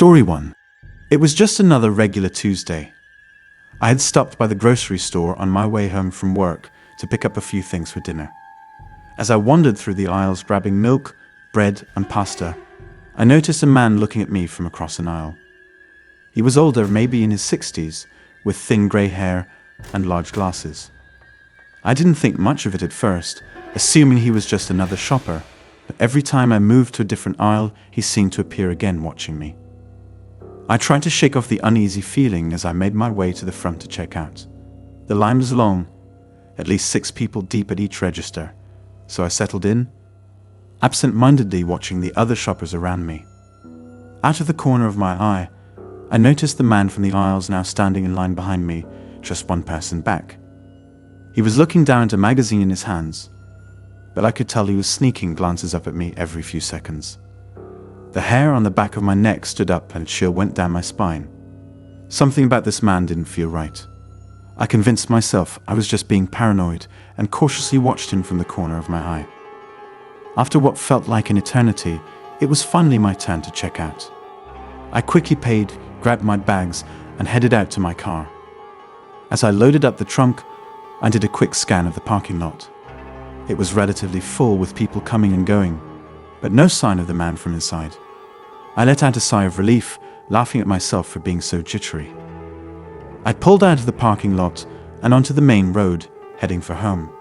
Story 1. It was just another regular Tuesday. I had stopped by the grocery store on my way home from work to pick up a few things for dinner. As I wandered through the aisles grabbing milk, bread, and pasta, I noticed a man looking at me from across an aisle. He was older, maybe in his 60s, with thin grey hair and large glasses. I didn't think much of it at first, assuming he was just another shopper, but every time I moved to a different aisle, he seemed to appear again watching me. I tried to shake off the uneasy feeling as I made my way to the front to check out. The line was long, at least 6 people deep at each register, so I settled in, absent-mindedly watching the other shoppers around me. Out of the corner of my eye, I noticed the man from the aisles now standing in line behind me, just one person back. He was looking down at a magazine in his hands, but I could tell he was sneaking glances up at me every few seconds. The hair on the back of my neck stood up and a chill went down my spine. Something about this man didn't feel right. I convinced myself I was just being paranoid and cautiously watched him from the corner of my eye. After what felt like an eternity, it was finally my turn to check out. I quickly paid, grabbed my bags, and headed out to my car. As I loaded up the trunk, I did a quick scan of the parking lot. It was relatively full with people coming and going, but no sign of the man from inside. I let out a sigh of relief, laughing at myself for being so jittery. I pulled out of the parking lot and onto the main road, heading for home.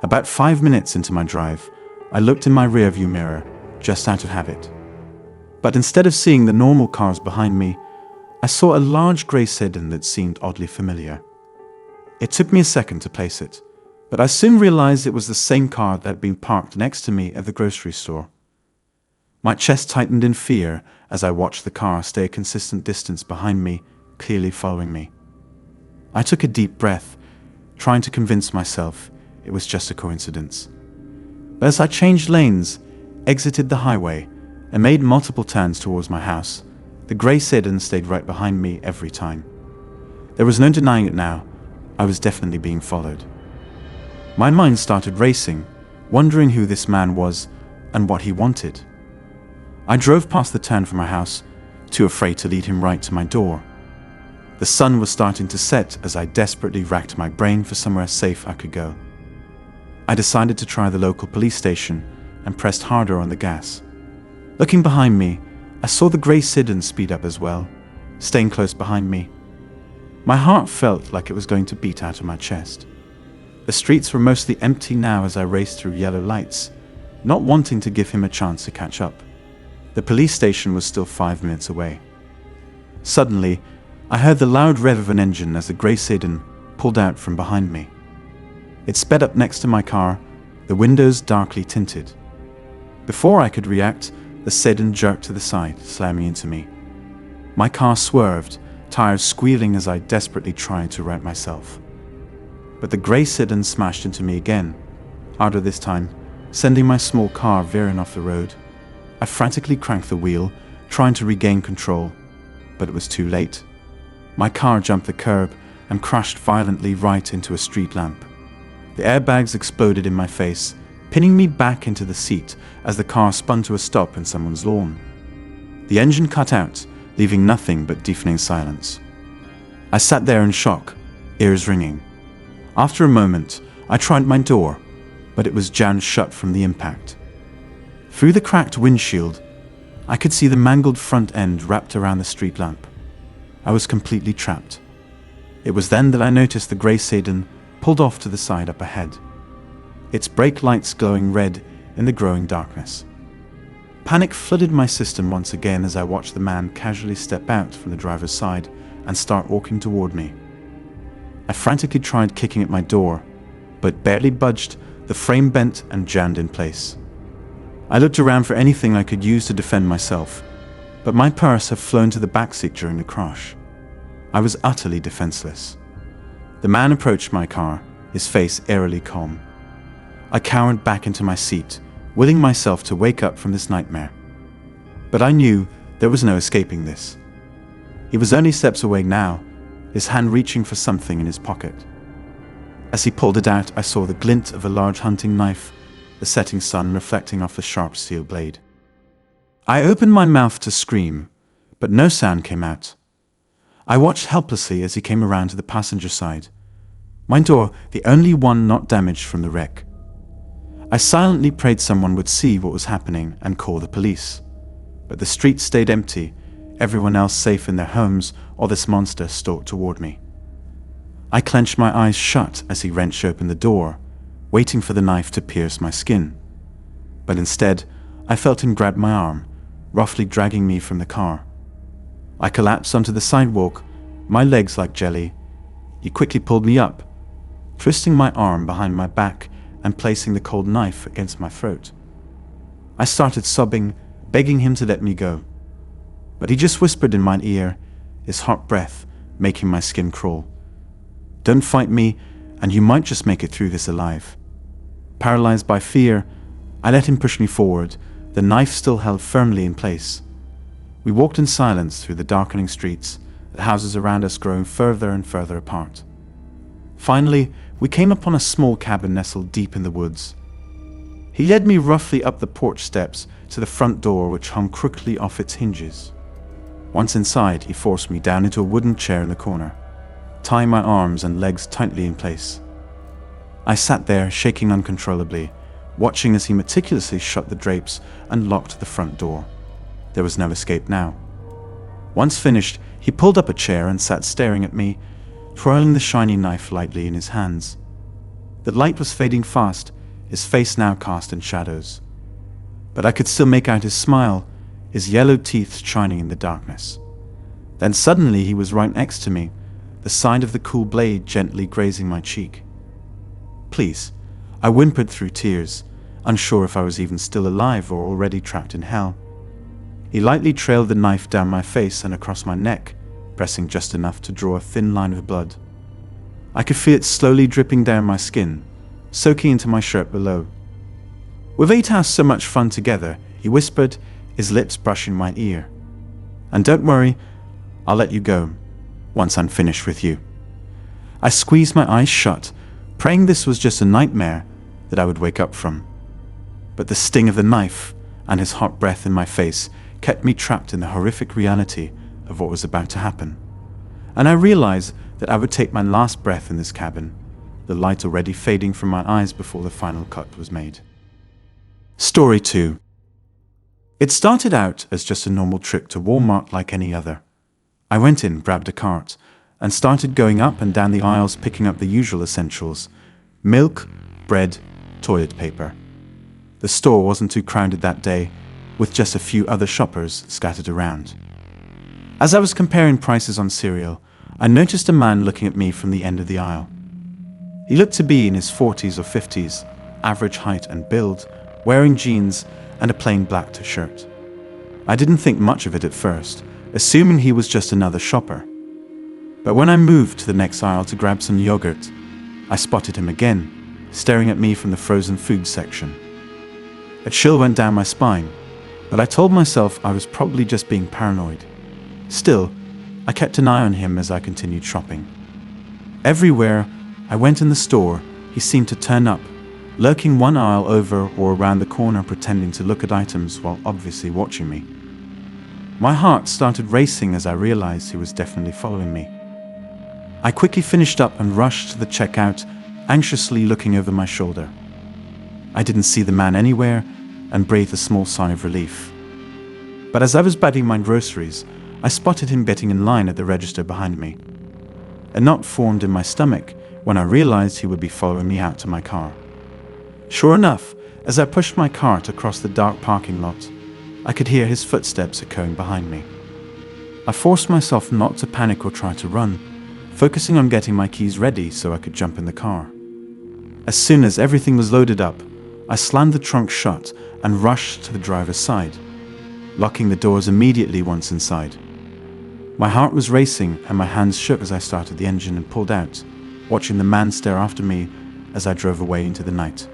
About 5 minutes into my drive, I looked in my rearview mirror, just out of habit. But instead of seeing the normal cars behind me, I saw a large grey sedan that seemed oddly familiar. It took me a second to place it, but I soon realized it was the same car that had been parked next to me at the grocery store. My chest tightened in fear as I watched the car stay a consistent distance behind me, clearly following me. I took a deep breath, trying to convince myself it was just a coincidence. But as I changed lanes, exited the highway, and made multiple turns towards my house, the grey sedan stayed right behind me every time. There was no denying it now, I was definitely being followed. My mind started racing, wondering who this man was and what he wanted. I drove past the turn from my house, too afraid to lead him right to my door. The sun was starting to set as I desperately racked my brain for somewhere safe I could go. I decided to try the local police station and pressed harder on the gas. Looking behind me, I saw the grey sedan speed up as well, staying close behind me. My heart felt like it was going to beat out of my chest. The streets were mostly empty now as I raced through yellow lights, not wanting to give him a chance to catch up. The police station was still 5 minutes away. Suddenly, I heard the loud rev of an engine as the grey sedan pulled out from behind me. It sped up next to my car, the windows darkly tinted. Before I could react, the sedan jerked to the side, slamming into me. My car swerved, tires squealing as I desperately tried to right myself. But the grey sedan smashed into me again, harder this time, sending my small car veering off the road. I frantically cranked the wheel, trying to regain control, but it was too late. My car jumped the curb and crashed violently right into a street lamp. The airbags exploded in my face, pinning me back into the seat as the car spun to a stop in someone's lawn. The engine cut out, leaving nothing but deafening silence. I sat there in shock, ears ringing. After a moment, I tried my door, but it was jammed shut from the impact. Through the cracked windshield, I could see the mangled front end wrapped around the street lamp. I was completely trapped. It was then that I noticed the grey sedan pulled off to the side up ahead, its brake lights glowing red in the growing darkness. Panic flooded my system once again as I watched the man casually step out from the driver's side and start walking toward me. I frantically tried kicking at my door, but barely budged, the frame bent and jammed in place. I looked around for anything I could use to defend myself, but my purse had flown to the backseat during the crash. I was utterly defenseless. The man approached my car, his face eerily calm. I cowered back into my seat, willing myself to wake up from this nightmare. But I knew there was no escaping this. He was only steps away now, his hand reaching for something in his pocket. As he pulled it out, I saw the glint of a large hunting knife, the setting sun reflecting off the sharp steel blade. I opened my mouth to scream, but no sound came out. I watched helplessly as he came around to the passenger side, my door the only one not damaged from the wreck. I silently prayed someone would see what was happening and call the police, but the street stayed empty, everyone else safe in their homes, or this monster stalked toward me. I clenched my eyes shut as he wrenched open the door, waiting for the knife to pierce my skin. But instead, I felt him grab my arm, roughly dragging me from the car. I collapsed onto the sidewalk, my legs like jelly. He quickly pulled me up, twisting my arm behind my back and placing the cold knife against my throat. I started sobbing, begging him to let me go. But he just whispered in my ear, his hot breath making my skin crawl. "Don't fight me, and you might just make it through this alive." Paralyzed by fear, I let him push me forward, the knife still held firmly in place. We walked in silence through the darkening streets, the houses around us growing further and further apart. Finally, we came upon a small cabin nestled deep in the woods. He led me roughly up the porch steps to the front door, which hung crookedly off its hinges. Once inside, he forced me down into a wooden chair in the corner, tying my arms and legs tightly in place. I sat there, shaking uncontrollably, watching as he meticulously shut the drapes and locked the front door. There was no escape now. Once finished, he pulled up a chair and sat staring at me, twirling the shiny knife lightly in his hands. The light was fading fast, his face now cast in shadows. But I could still make out his smile, his yellow teeth shining in the darkness. Then suddenly he was right next to me, the side of the cool blade gently grazing my cheek. "Please," I whimpered through tears, unsure if I was even still alive or already trapped in hell. He lightly trailed the knife down my face and across my neck, pressing just enough to draw a thin line of blood. I could feel it slowly dripping down my skin, soaking into my shirt below. "We've had so much fun together," he whispered, his lips brushing my ear. "And don't worry, I'll let you go once I'm finished with you." I squeezed my eyes shut, praying this was just a nightmare that I would wake up from. But the sting of the knife and his hot breath in my face kept me trapped in the horrific reality of what was about to happen. And I realized that I would take my last breath in this cabin, the light already fading from my eyes before the final cut was made. Story 2. It started out as just a normal trip to Walmart like any other. I went in, grabbed a cart, and started going up and down the aisles picking up the usual essentials: milk, bread, toilet paper. The store wasn't too crowded that day, with just a few other shoppers scattered around. As I was comparing prices on cereal, I noticed a man looking at me from the end of the aisle. He looked to be in his 40s or 50s, average height and build, wearing jeans and a plain black t-shirt. I didn't think much of it at first, assuming he was just another shopper. But when I moved to the next aisle to grab some yogurt, I spotted him again, staring at me from the frozen food section. A chill went down my spine, but I told myself I was probably just being paranoid. Still, I kept an eye on him as I continued shopping. Everywhere I went in the store, he seemed to turn up, lurking one aisle over or around the corner pretending to look at items while obviously watching me. My heart started racing as I realized he was definitely following me. I quickly finished up and rushed to the checkout, anxiously looking over my shoulder. I didn't see the man anywhere and breathed a small sigh of relief. But as I was bagging my groceries, I spotted him getting in line at the register behind me. A knot formed in my stomach when I realized he would be following me out to my car. Sure enough, as I pushed my cart across the dark parking lot, I could hear his footsteps echoing behind me. I forced myself not to panic or try to run, focusing on getting my keys ready so I could jump in the car. As soon as everything was loaded up, I slammed the trunk shut and rushed to the driver's side, locking the doors immediately once inside. My heart was racing and my hands shook as I started the engine and pulled out, watching the man stare after me as I drove away into the night.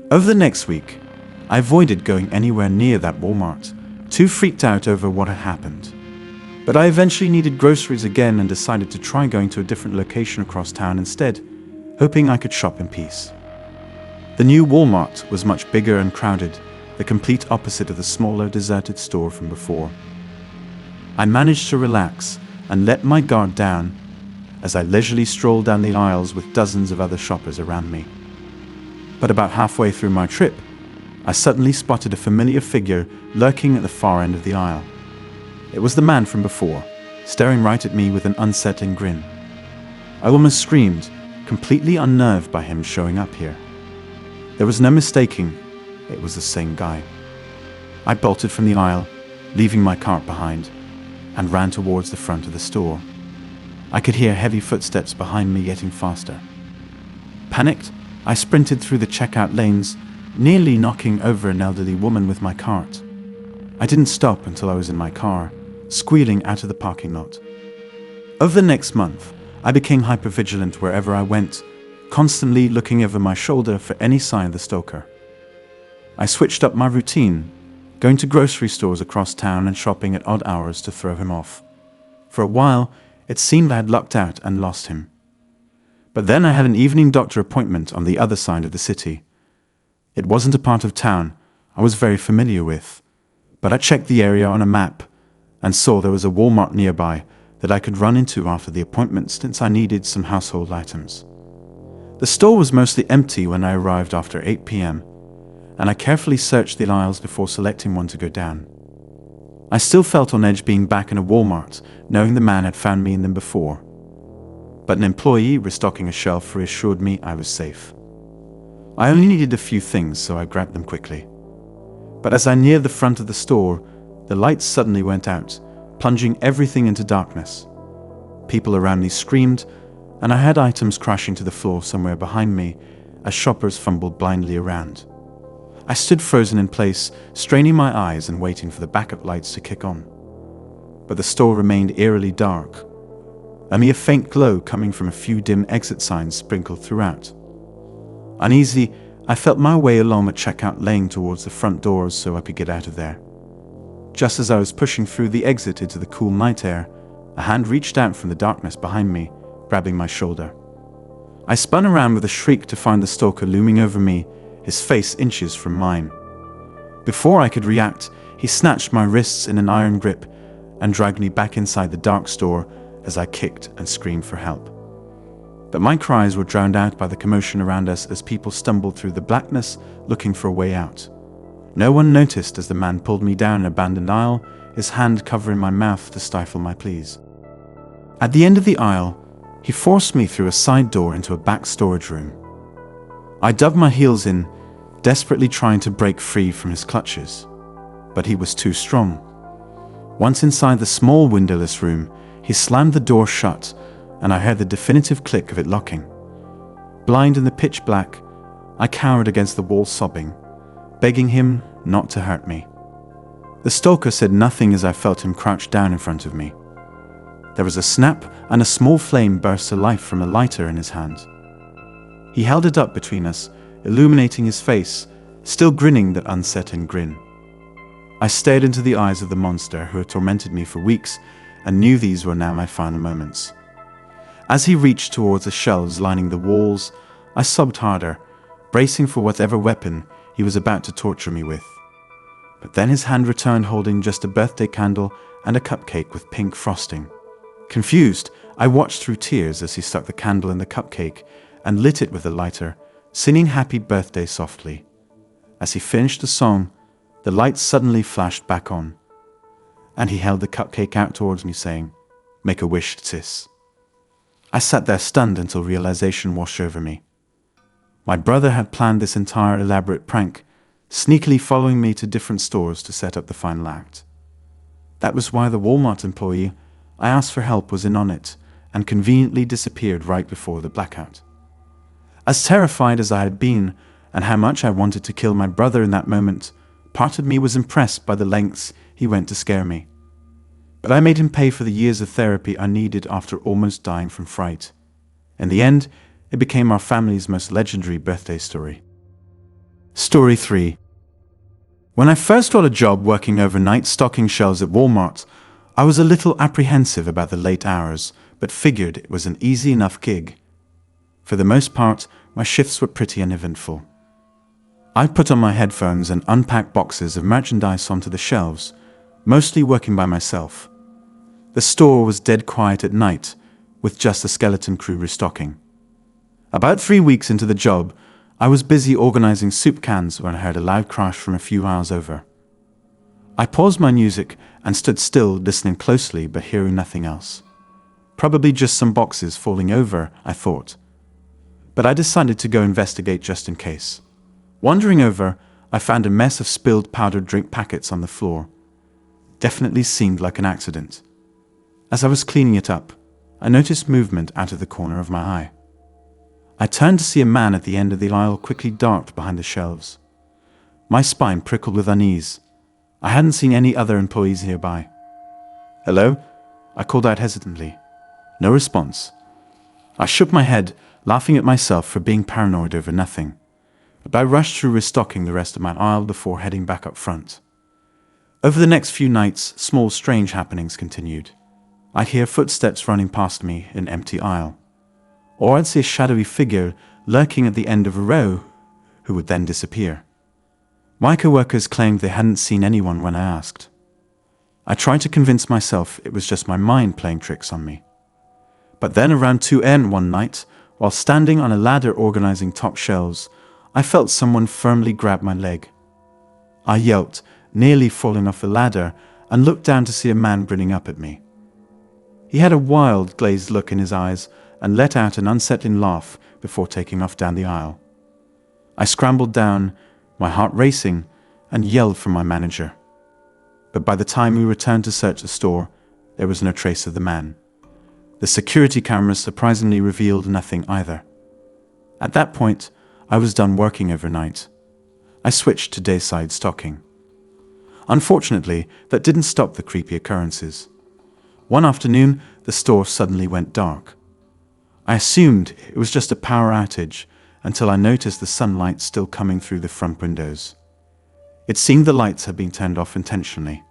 Over the next week, I avoided going anywhere near that Walmart, too freaked out over what had happened. But I eventually needed groceries again and decided to try going to a different location across town instead, hoping I could shop in peace. The new Walmart was much bigger and crowded, the complete opposite of the smaller, deserted store from before. I managed to relax and let my guard down as I leisurely strolled down the aisles with dozens of other shoppers around me. But about halfway through my trip, I suddenly spotted a familiar figure lurking at the far end of the aisle. It was the man from before, staring right at me with an unsettling grin. I almost screamed, completely unnerved by him showing up here. There was no mistaking, it was the same guy. I bolted from the aisle, leaving my cart behind, and ran towards the front of the store. I could hear heavy footsteps behind me getting faster. Panicked, I sprinted through the checkout lanes, nearly knocking over an elderly woman with my cart. I didn't stop until I was in my car, squealing out of the parking lot. Over the next month, I became hypervigilant wherever I went, constantly looking over my shoulder for any sign of the stalker. I switched up my routine, going to grocery stores across town and shopping at odd hours to throw him off. For a while, it seemed I had lucked out and lost him. But then I had an evening doctor appointment on the other side of the city. It wasn't a part of town I was very familiar with, but I checked the area on a map and saw there was a Walmart nearby that I could run into after the appointment since I needed some household items. The store was mostly empty when I arrived after 8 p.m., and I carefully searched the aisles before selecting one to go down. I still felt on edge being back in a Walmart, knowing the man had found me in them before. But an employee restocking a shelf reassured me I was safe. I only needed a few things, so I grabbed them quickly. But as I neared the front of the store, the lights suddenly went out, plunging everything into darkness. People around me screamed, and I had items crashing to the floor somewhere behind me as shoppers fumbled blindly around. I stood frozen in place, straining my eyes and waiting for the backup lights to kick on. But the store remained eerily dark, a mere faint glow coming from a few dim exit signs sprinkled throughout. Uneasy, I felt my way along a checkout lane towards the front doors so I could get out of there. Just as I was pushing through the exit into the cool night air, a hand reached out from the darkness behind me, grabbing my shoulder. I spun around with a shriek to find the stalker looming over me, his face inches from mine. Before I could react, he snatched my wrists in an iron grip and dragged me back inside the dark store as I kicked and screamed for help. But my cries were drowned out by the commotion around us as people stumbled through the blackness looking for a way out. No one noticed as the man pulled me down an abandoned aisle, his hand covering my mouth to stifle my pleas. At the end of the aisle, he forced me through a side door into a back storage room. I dug my heels in, desperately trying to break free from his clutches, but he was too strong. Once inside the small windowless room, he slammed the door shut, and I heard the definitive click of it locking. Blind in the pitch black, I cowered against the wall sobbing, begging him not to hurt me. The stalker said nothing as I felt him crouch down in front of me. There was a snap and a small flame burst to life from a lighter in his hand. He held it up between us, illuminating his face, still grinning that unsettling grin. I stared into the eyes of the monster who had tormented me for weeks and knew these were now my final moments. As he reached towards the shelves lining the walls, I sobbed harder, bracing for whatever weapon he was about to torture me with. But then his hand returned holding just a birthday candle and a cupcake with pink frosting. Confused, I watched through tears as he stuck the candle in the cupcake and lit it with a lighter, singing happy birthday softly. As he finished the song, the lights suddenly flashed back on, and he held the cupcake out towards me saying, "Make a wish, sis." I sat there stunned until realization washed over me. My brother had planned this entire elaborate prank, sneakily following me to different stores to set up the final act. That was why the Walmart employee I asked for help was in on it and conveniently disappeared right before the blackout. As terrified as I had been and how much I wanted to kill my brother in that moment, part of me was impressed by the lengths he went to scare me. But I made him pay for the years of therapy I needed after almost dying from fright. In the end, it became our family's most legendary birthday story. Story 3. When I first got a job working overnight stocking shelves at Walmart, I was a little apprehensive about the late hours, but figured it was an easy enough gig. For the most part, my shifts were pretty uneventful. I'd put on my headphones and unpack boxes of merchandise onto the shelves, mostly working by myself. The store was dead quiet at night, with just a skeleton crew restocking. About 3 weeks into the job, I was busy organizing soup cans when I heard a loud crash from a few miles over. I paused my music and stood still, listening closely but hearing nothing else. Probably just some boxes falling over, I thought. But I decided to go investigate just in case. Wandering over, I found a mess of spilled powdered drink packets on the floor. Definitely seemed like an accident. As I was cleaning it up, I noticed movement out of the corner of my eye. I turned to see a man at the end of the aisle quickly dart behind the shelves. My spine prickled with unease. I hadn't seen any other employees nearby. "Hello?" I called out hesitantly. No response. I shook my head, laughing at myself for being paranoid over nothing. But I rushed through restocking the rest of my aisle before heading back up front. Over the next few nights, small strange happenings continued. I'd hear footsteps running past me in an empty aisle. Or I'd see a shadowy figure lurking at the end of a row who would then disappear. My coworkers claimed they hadn't seen anyone when I asked. I tried to convince myself it was just my mind playing tricks on me. But then around 2 a.m. one night, while standing on a ladder organizing top shelves, I felt someone firmly grab my leg. I yelped, nearly falling off the ladder, and looked down to see a man grinning up at me. He had a wild, glazed look in his eyes and let out an unsettling laugh before taking off down the aisle. I scrambled down, my heart racing, and yelled for my manager. But by the time we returned to search the store, there was no trace of the man. The security cameras surprisingly revealed nothing either. At that point, I was done working overnight. I switched to dayside stocking. Unfortunately, that didn't stop the creepy occurrences. One afternoon, the store suddenly went dark. I assumed it was just a power outage until I noticed the sunlight still coming through the front windows. It seemed the lights had been turned off intentionally.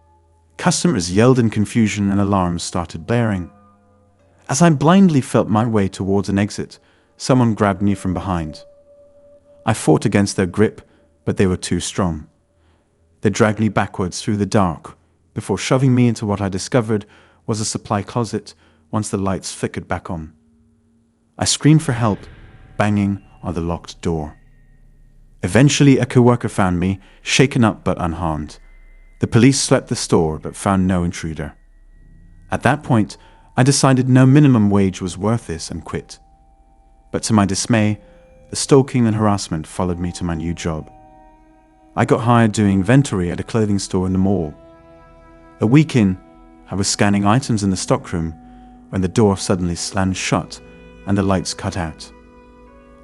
Customers yelled in confusion and alarms started blaring. As I blindly felt my way towards an exit, someone grabbed me from behind. I fought against their grip, but they were too strong. They dragged me backwards through the dark before shoving me into what I discovered was a supply closet once the lights flickered back on. I screamed for help, banging on the locked door. Eventually, a coworker found me, shaken up but unharmed. The police swept the store but found no intruder. At that point, I decided no minimum wage was worth this and quit. But to my dismay, the stalking and harassment followed me to my new job. I got hired doing inventory at a clothing store in the mall. A week in, I was scanning items in the stockroom when the door suddenly slammed shut and the lights cut out.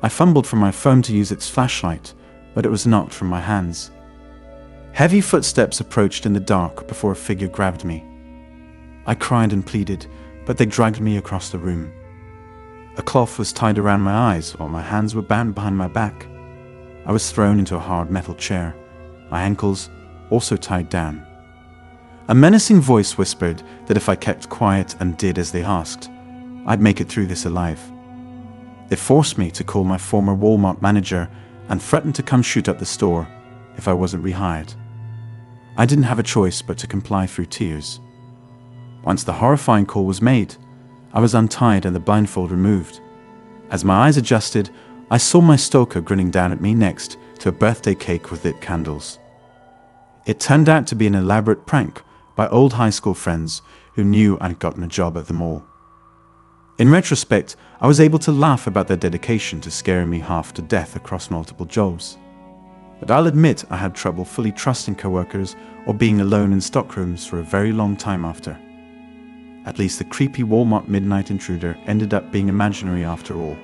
I fumbled for my phone to use its flashlight, but it was knocked from my hands. Heavy footsteps approached in the dark before a figure grabbed me. I cried and pleaded, but they dragged me across the room. A cloth was tied around my eyes while my hands were bound behind my back. I was thrown into a hard metal chair, my ankles also tied down. A menacing voice whispered that if I kept quiet and did as they asked, I'd make it through this alive. They forced me to call my former Walmart manager and threatened to come shoot up the store if I wasn't rehired. I didn't have a choice but to comply through tears. Once the horrifying call was made, I was untied and the blindfold removed. As my eyes adjusted, I saw my stalker grinning down at me next to a birthday cake with lit candles. It turned out to be an elaborate prank by old high school friends who knew I'd gotten a job at the mall. In retrospect, I was able to laugh about their dedication to scaring me half to death across multiple jobs. But I'll admit I had trouble fully trusting coworkers or being alone in stockrooms for a very long time after. At least the creepy Walmart midnight intruder ended up being imaginary after all.